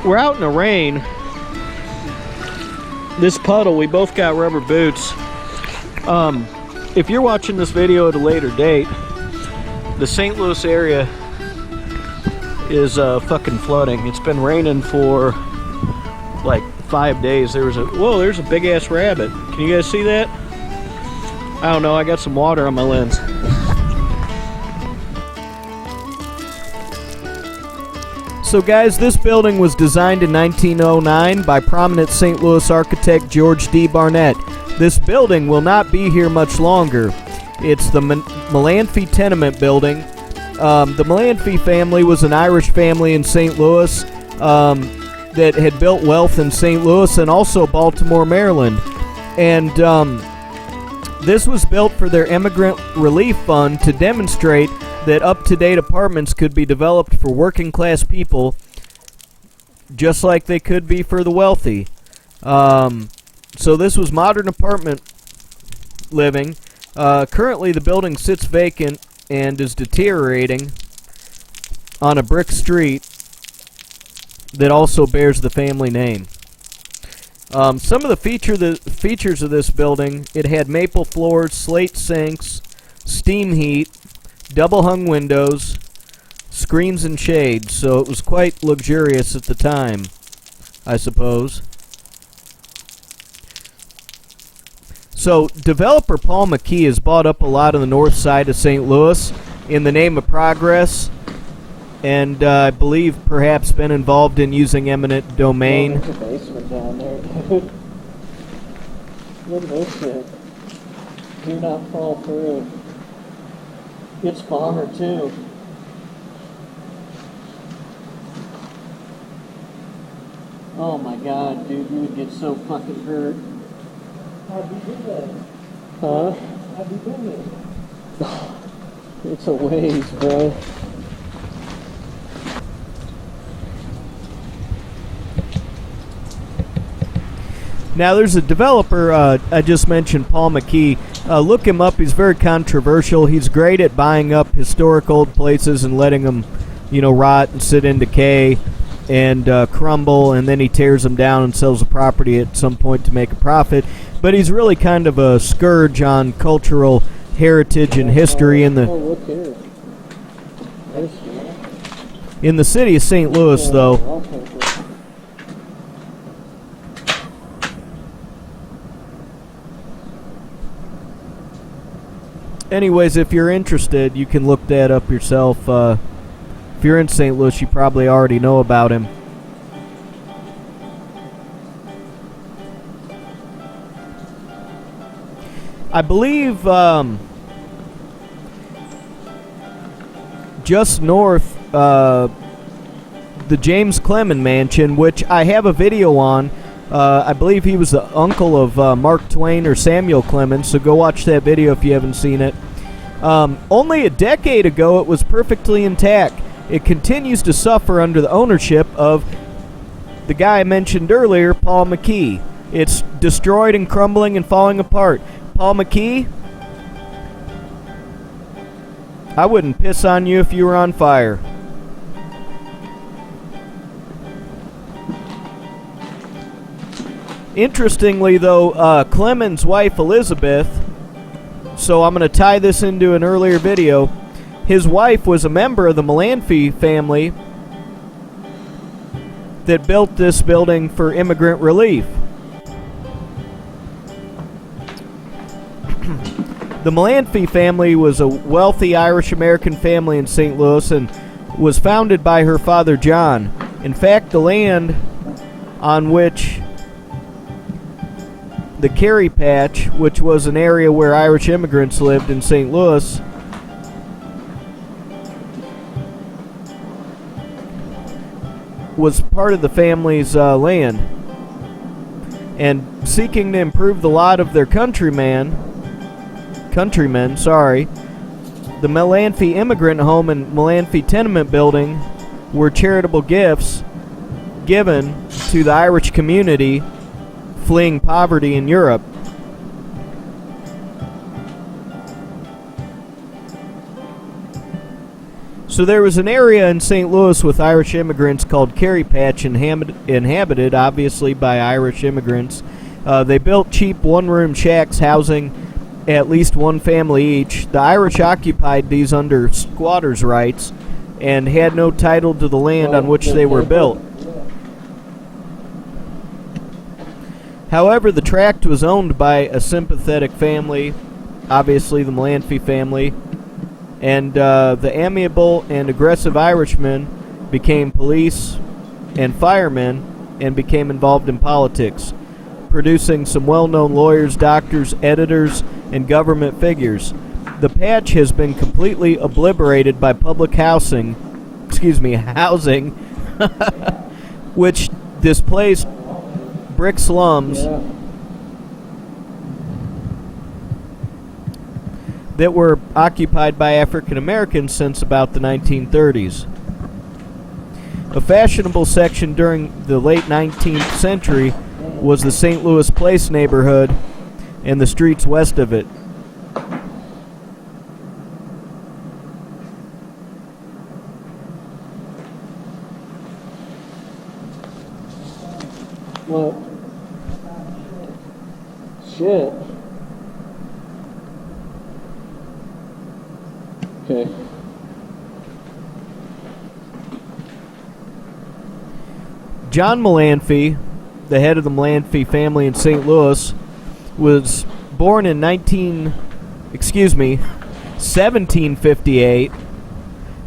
we're out in the rain. This puddle, we both got rubber boots. If you're watching this video at a later date, the St. Louis area is fucking flooding. It's been raining for like 5 days. There's a big ass rabbit. Can you guys see that? I don't know, I got some water on my lens. So guys, this building was designed in 1909 by prominent St. Louis architect George D. Barnett. This building will not be here much longer. It's the Mullanphy Tenement building. The Mullin-Fee family was an Irish family in St. Louis that had built wealth in St. Louis and also Baltimore, Maryland. And this was built for their immigrant relief fund to demonstrate that up-to-date apartments could be developed for working-class people just like they could be for the wealthy. So this was modern apartment living. Currently the building sits vacant and is deteriorating on a brick street that also bears the family name. Some of the features of this building: it had maple floors, slate sinks, steam heat, double hung windows, screens and shades, so it was quite luxurious at the time, I suppose. So developer Paul McKee has bought up a lot on the north side of St. Louis in the name of progress, and I believe perhaps been involved in using eminent domain. There's a basement down there, dude. Look at this shit. Do not fall through. It's bomber too. Oh my god, dude, you would get so fucking hurt. How'd you do that? Huh? How'd you do that? It's a ways, bro. Now there's a developer, I just mentioned, Paul McKee. Look him up. He's very controversial. He's great at buying up historic old places and letting them, rot and sit in decay and crumble, and then he tears them down and sells the property at some point to make a profit. But he's really kind of a scourge on cultural heritage and history in the city of St. Louis, though. Anyways, if you're interested, you can look that up yourself. If you're in St. Louis, you probably already know about him. I believe just north, the James Clemens Mansion, which I have a video on. I believe he was the uncle of Mark Twain or Samuel Clemens, so go watch that video if you haven't seen it. Only a decade ago, it was perfectly intact. It continues to suffer under the ownership of the guy I mentioned earlier, Paul McKee. It's destroyed and crumbling and falling apart. Paul McKee, I wouldn't piss on you if you were on fire. Interestingly, though, Clemens' wife, Elizabeth, so I'm going to tie this into an earlier video, his wife was a member of the Mullanphy family that built this building for immigrant relief. The Mullanphy family was a wealthy Irish-American family in St. Louis and was founded by her father, John. In fact, the land on which the Kerry patch, which was an area where Irish immigrants lived in St. Louis, was part of the family's land. And seeking to improve the lot of their countrymen, the Mullanphy immigrant home and Mullanphy Tennement building were charitable gifts given to the Irish community fleeing poverty in Europe. So there was an area in St. Louis with Irish immigrants called Kerry Patch, inhabited obviously by Irish immigrants. They built cheap one-room shacks housing at least one family each. The Irish occupied these under squatters' rights and had no title to the land on which they were built. However, the tract was owned by a sympathetic family, obviously the Mullin-Fee family, and the amiable and aggressive Irishmen became police and firemen and became involved in politics, producing some well-known lawyers, doctors, editors, and government figures. The patch has been completely obliterated by public housing, which displaced brick slums that were occupied by African Americans since about the 1930s. A fashionable section during the late 19th century was the St. Louis Place neighborhood and the streets west of it. Well, shit. Okay. John Mullanphy, the head of the Mullanphy family in St. Louis, was born in 1758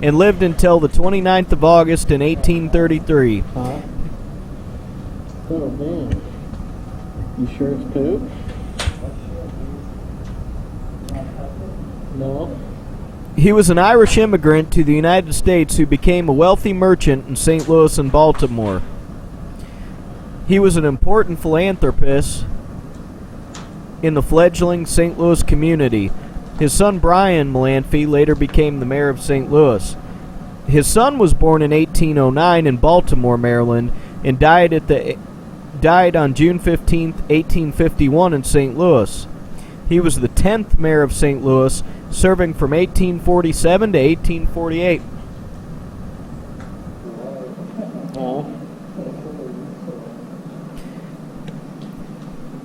and lived until the 29th of August in 1833. Oh, man. You sure it's poop? No. He was an Irish immigrant to the United States who became a wealthy merchant in St. Louis and Baltimore. He was an important philanthropist in the fledgling St. Louis community. His son Brian Mullanphy later became the mayor of St. Louis. His son was born in 1809 in Baltimore, Maryland, and died on June 15, 1851 in St. Louis. He was the 10th mayor of St. Louis, serving from 1847 to 1848.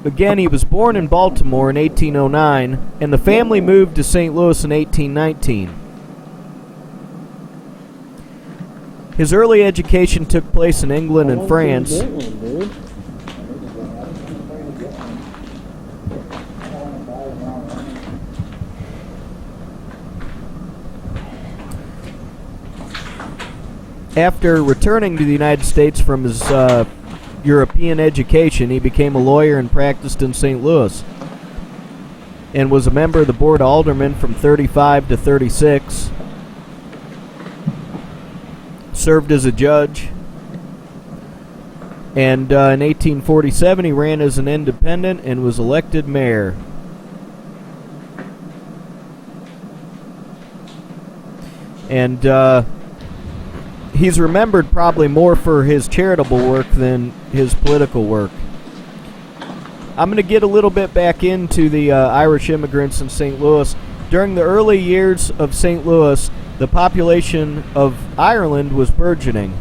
Again, he was born in Baltimore in 1809, and the family moved to St. Louis in 1819. His early education took place in England and France. After returning to the United States from his European education, he became a lawyer and practiced in St. Louis, and was a member of the Board of Aldermen from 35 to 36. Served as a judge, and in 1847 he ran as an independent and was elected mayor. And he's remembered probably more for his charitable work than his political work. I'm going to get a little bit back into the Irish immigrants in St. Louis. During the early years of St. Louis, the population of Ireland was burgeoning.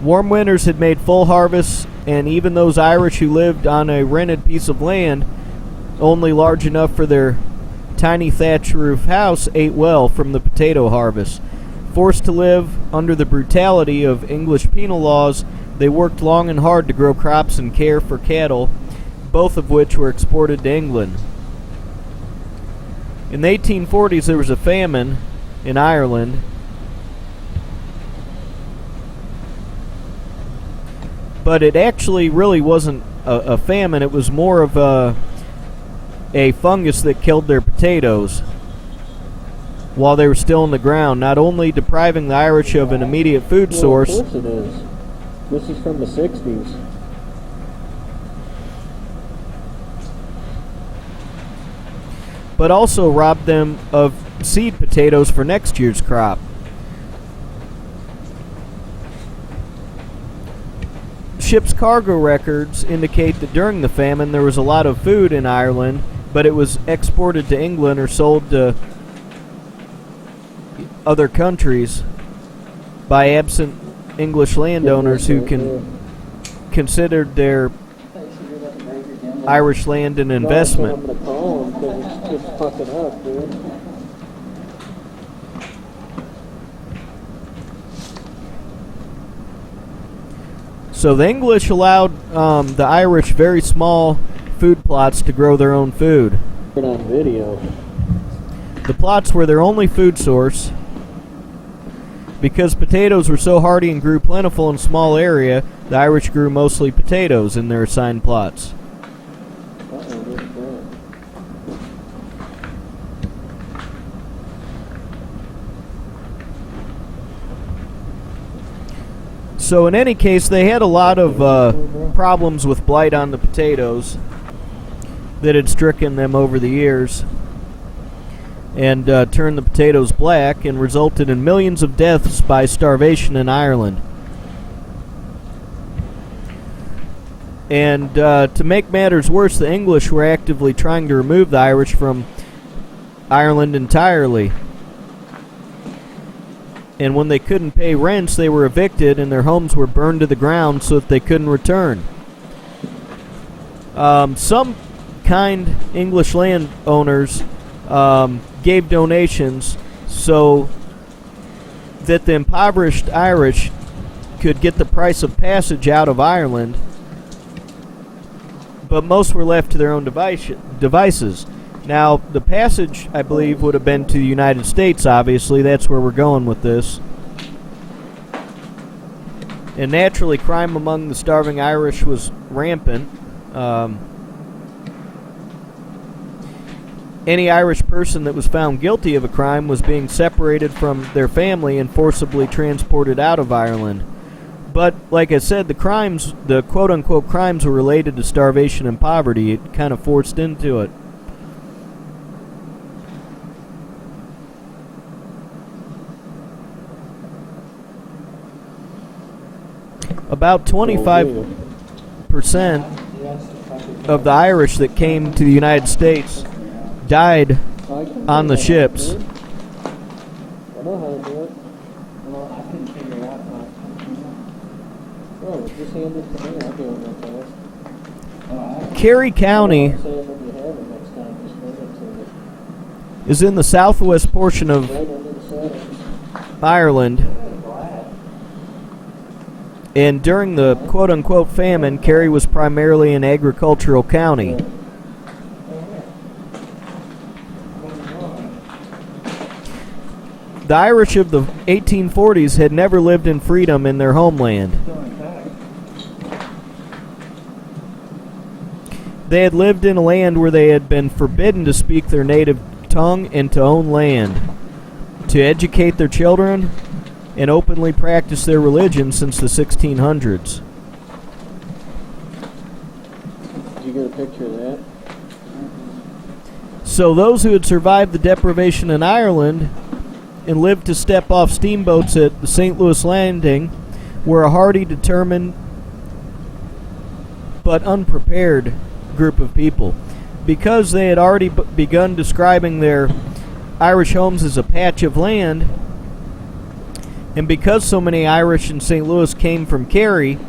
Warm winters had made full harvests, and even those Irish who lived on a rented piece of land, only large enough for their tiny thatch roof house, ate well from the potato harvest. Forced to live under the brutality of English penal laws, they worked long and hard to grow crops and care for cattle, both of which were exported to England. In the 1840s, there was a famine in Ireland, but it actually really wasn't a famine. It was more of a fungus that killed their potatoes while they were still in the ground, not only depriving the Irish of an immediate food source. Of course it is. This is from the 60s. But also robbed them of seed potatoes for next year's crop. Ship's cargo records indicate that during the famine there was a lot of food in Ireland, but it was exported to England or sold to other countries by absent English landowners who considered their Irish land an investment. I'm gonna call him because it's fucking up, dude. So the English allowed the Irish very small food plots to grow their own food. We're on video. The plots were their only food source. Because potatoes were so hardy and grew plentiful in a small area, the Irish grew mostly potatoes in their assigned plots. So in any case, they had a lot of problems with blight on the potatoes that had stricken them over the years and turned the potatoes black and resulted in millions of deaths by starvation in Ireland. And to make matters worse, the English were actively trying to remove the Irish from Ireland entirely. And when they couldn't pay rents, they were evicted and their homes were burned to the ground so that they couldn't return. Some kind English landowners gave donations so that the impoverished Irish could get the price of passage out of Ireland, but most were left to their own devices. Now, the passage, I believe, would have been to the United States, obviously. That's where we're going with this. And naturally, crime among the starving Irish was rampant. Any Irish person that was found guilty of a crime was being separated from their family and forcibly transported out of Ireland. But, like I said, the quote-unquote crimes were related to starvation and poverty. It kind of forced into it. About 25% of the Irish that came to the United States died on the ships. I know how to do it. Well, I couldn't figure it out. Oh, just hand it to me. I'll do it real fast. Kerry County is in the southwest portion of Ireland. And during the quote-unquote famine, Kerry was primarily an agricultural county. The Irish of the 1840s had never lived in freedom in their homeland. They had lived in a land where they had been forbidden to speak their native tongue and to own land, to educate their children, and openly practice their religion since the 1600s. Did you get a picture of that? So those who had survived the deprivation in Ireland and lived to step off steamboats at the St. Louis Landing were a hardy, determined, but unprepared group of people. Because they had already begun describing their Irish homes as a patch of land, and because so many Irish in St. Louis came from Kerry,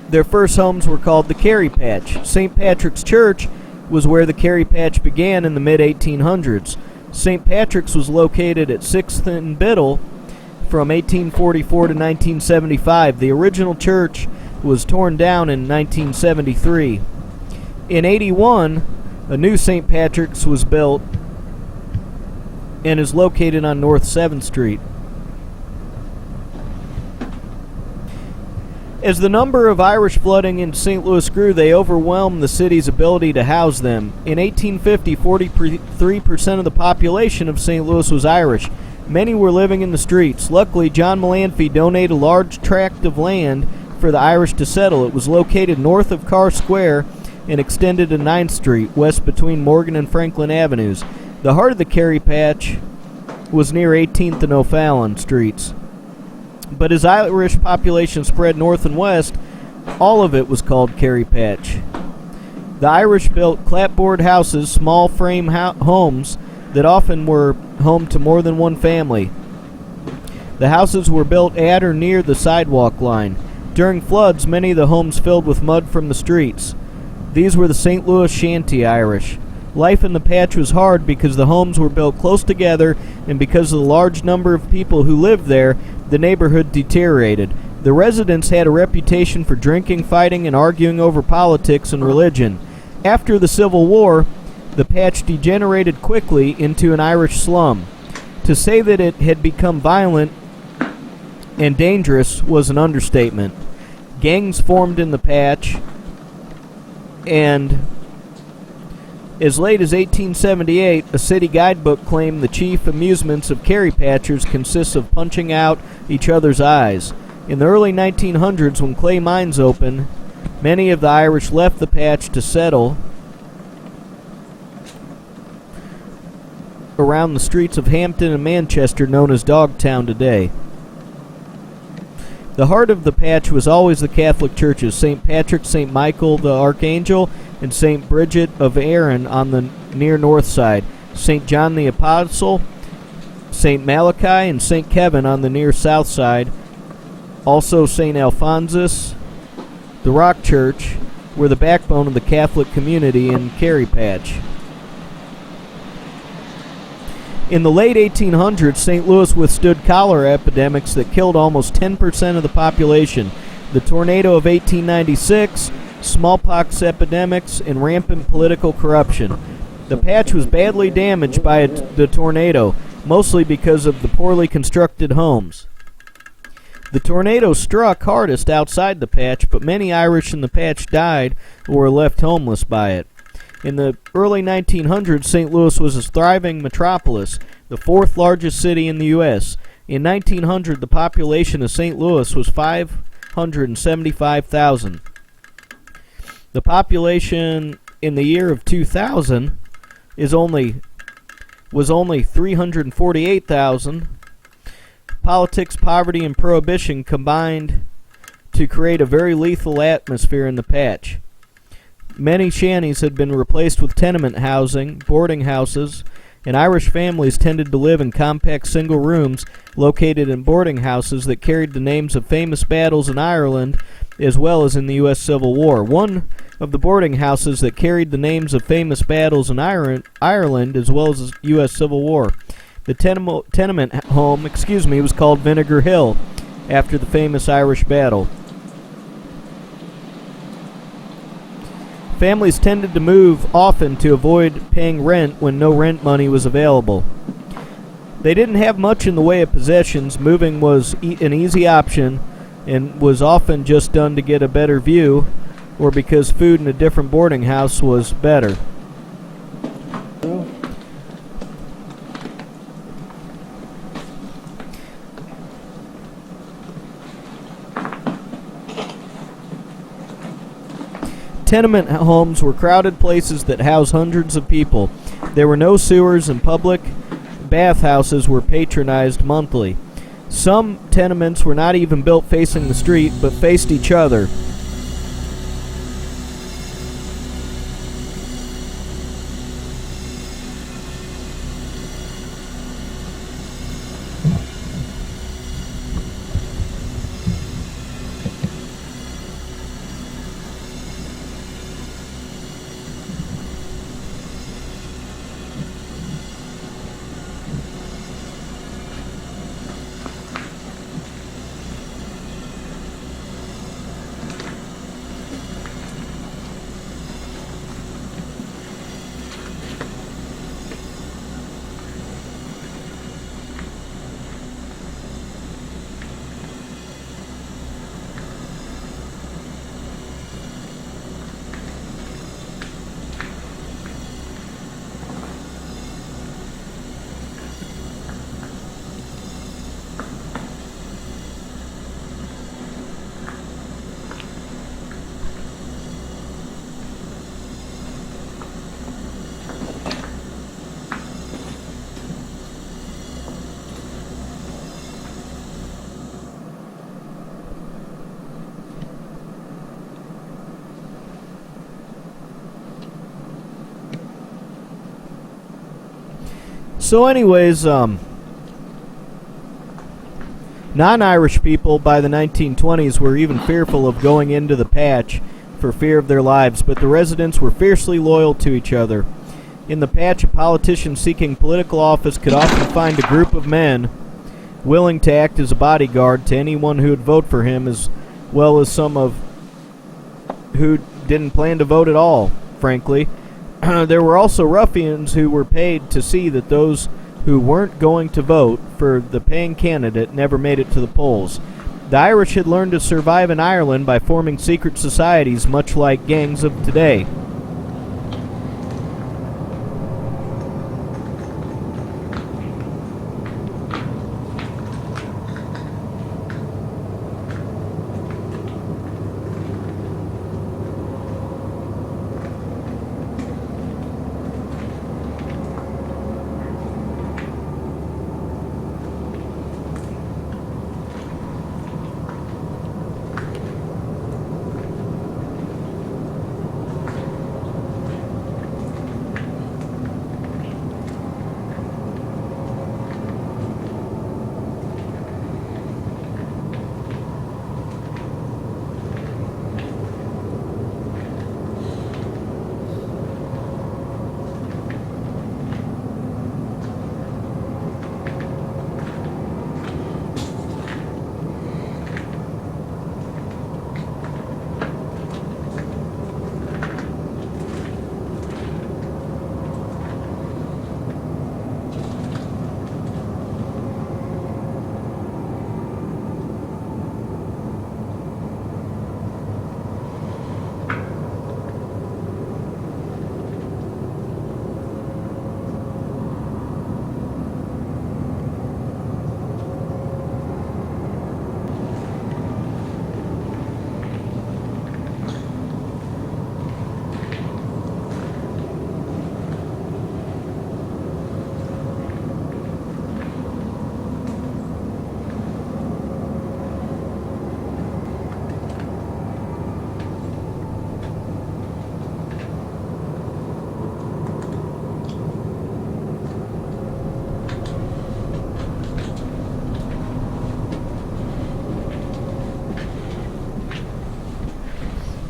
their first homes were called the Kerry Patch. St. Patrick's Church was where the Kerry Patch began in the mid-1800s. St. Patrick's was located at 6th and Biddle from 1844 to 1975. The original church was torn down in 1973. In 81, a new St. Patrick's was built and is located on North 7th Street. As the number of Irish flooding in St. Louis grew, they overwhelmed the city's ability to house them. In 1850, 43% of the population of St. Louis was Irish. Many were living in the streets. Luckily, John Mullanphy donated a large tract of land for the Irish to settle. It was located north of Carr Square and extended to 9th Street, west between Morgan and Franklin Avenues. The heart of the Kerry Patch was near 18th and O'Fallon Streets. But as Irish population spread north and west, all of it was called Kerry Patch. The Irish built clapboard houses, small frame homes that often were home to more than one family. The houses were built at or near the sidewalk line. During floods, many of the homes filled with mud from the streets. These were the St. Louis shanty Irish. Life in the patch was hard because the homes were built close together, and because of the large number of people who lived there, the neighborhood deteriorated. The residents had a reputation for drinking, fighting, and arguing over politics and religion. After the Civil War, the patch degenerated quickly into an Irish slum. To say that it had become violent and dangerous was an understatement. Gangs formed in the patch, and as late as 1878, a city guidebook claimed the chief amusements of Kerry patchers consists of punching out each other's eyes. In the early 1900s, when clay mines opened, many of the Irish left the patch to settle around the streets of Hampton and Manchester, known as Dogtown today. The heart of the patch was always the Catholic churches, St. Patrick, St. Michael the Archangel, and St. Bridget of Arran on the near north side, St. John the Apostle, St. Malachi, and St. Kevin on the near south side. Also St. Alphonsus, the Rock Church, were the backbone of the Catholic community in Kerry Patch. In the late 1800s, St. Louis withstood cholera epidemics that killed almost 10% of the population. The tornado of 1896, smallpox epidemics, and rampant political corruption. The patch was badly damaged by the tornado, mostly because of the poorly constructed homes. The tornado struck hardest outside the patch, but many Irish in the patch died or were left homeless by it. In the early 1900s, St. Louis was a thriving metropolis, the fourth largest city in the U.S. In 1900, the population of St. Louis was 575,000. The population in the year of 2000 was only 348,000. Politics, poverty, and prohibition combined to create a very lethal atmosphere in the patch. Many shanties had been replaced with tenement housing, boarding houses, and Irish families tended to live in compact single rooms located in boarding houses that carried the names of famous battles in Ireland as well as in the U.S. Civil War. One of the boarding houses that carried the names of famous battles in Ireland as well as the U.S. Civil War. The tenement home, was called Vinegar Hill after the famous Irish battle. Families tended to move often to avoid paying rent when no rent money was available. They didn't have much in the way of possessions. Moving was an easy option and was often just done to get a better view or because food in a different boarding house was better. Tenement homes were crowded places that housed hundreds of people. There were no sewers, and public bathhouses were patronized monthly. Some tenements were not even built facing the street, but faced each other. So anyways, non-Irish people by the 1920s were even fearful of going into the patch for fear of their lives, but the residents were fiercely loyal to each other. In the patch, a politician seeking political office could often find a group of men willing to act as a bodyguard to anyone who would vote for him, as well as some of who didn't plan to vote at all, frankly. There were also ruffians who were paid to see that those who weren't going to vote for the paying candidate never made it to the polls. The Irish had learned to survive in Ireland by forming secret societies, much like gangs of today.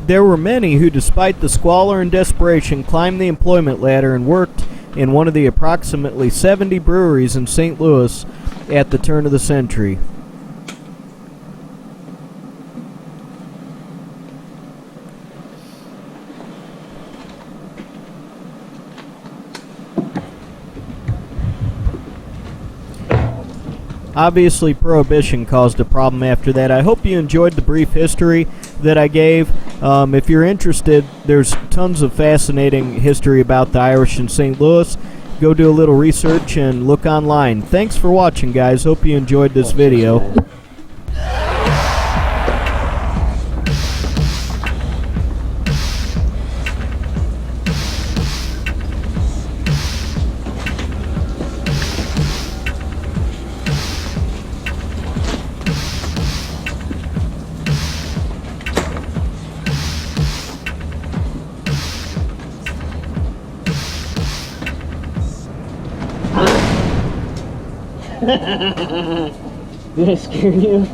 There were many who, despite the squalor and desperation, climbed the employment ladder and worked in one of the approximately 70 breweries in St. Louis at the turn of the century. Obviously, Prohibition caused a problem after that. I hope you enjoyed the brief history that I gave. If you're interested, there's tons of fascinating history about the Irish in St. Louis. Go do a little research and look online. Thanks for watching, guys. Hope you enjoyed this video. Did I scare you?